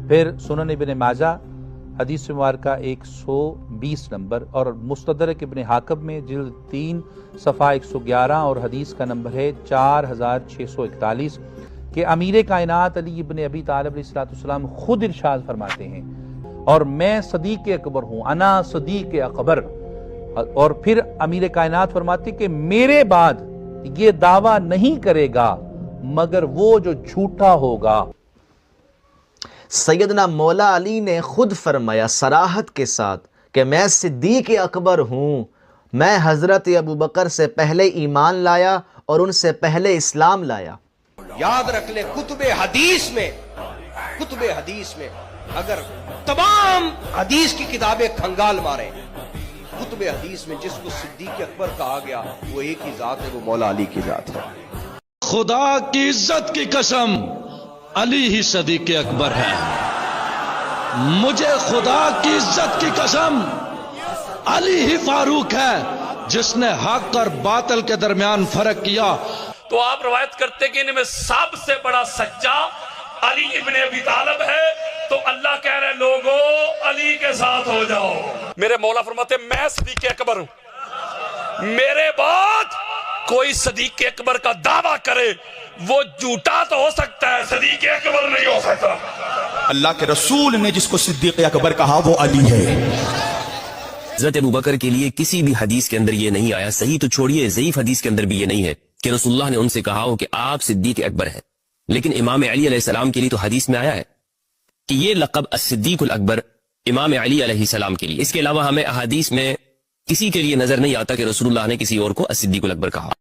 پھر سنن ابن ماجہ حدیث مبارکہ 120 نمبر، اور مستدرک ابن حاکم میں جلد 3 صفحہ 111 اور حدیث کا نمبر ہے 4641 کہ امیر کائنات علی ابن ابی طالب علیہ السلام خود ارشاد فرماتے ہیں، اور میں صدیق اکبر ہوں، انا صدیق اکبر. اور پھر امیر کائنات فرماتے کہ میرے بعد یہ دعویٰ نہیں کرے گا مگر وہ جو جھوٹا ہوگا. سیدنا مولا علی نے خود فرمایا صراحت کے ساتھ کہ میں صدیق اکبر ہوں، میں حضرت ابوبکر سے پہلے ایمان لایا اور ان سے پہلے اسلام لایا. یاد رکھ لے کتب حدیث میں اگر تمام حدیث کی کتابیں کھنگال مارے، کتب حدیث میں جس کو صدیق اکبر کہا گیا وہ ایک ہی ذات ہے، وہ مولا علی کی ذات ہے. خدا کی عزت کی قسم علی ہی صدیق اکبر ہے. مجھے خدا کی عزت کی قسم علی ہی فاروق ہے جس نے حق اور باطل کے درمیان فرق کیا. تو آپ روایت کرتے کہ ان میں سب سے بڑا سچا علی ابن ابی طالب ہے، تو اللہ کہہ رہے لوگوں علی کے ساتھ ہو جاؤ. میرے مولا فرماتے میں صدیق اکبر ہوں، میرے بعد کوئی صدیق اکبر کا دعویٰ کرے وہ جھوٹا تو ہو سکتا ہے، صدیق اکبر نہیں ہو سکتا. اللہ کے رسول نے جس کو صدیق اکبر کہا وہ علی ہے. حضرت ابوبکر کے لیے کسی بھی حدیث کے اندر یہ نہیں آیا، صحیح تو چھوڑیے ضعیف حدیث کے اندر بھی یہ نہیں ہے کہ رسول اللہ نے ان سے کہا ہو کہ آپ صدیق اکبر ہیں. لیکن امام علی علیہ السلام کے لیے تو حدیث میں آیا ہے کہ یہ لقب الصدیق الاکبر امام علی علیہ السلام کے لیے. اس کے علاوہ ہمیں احادیث میں کسی کے لیے نظر نہیں آتا کہ رسول اللہ نے کسی اور کو الصدیق الاکبر کہا.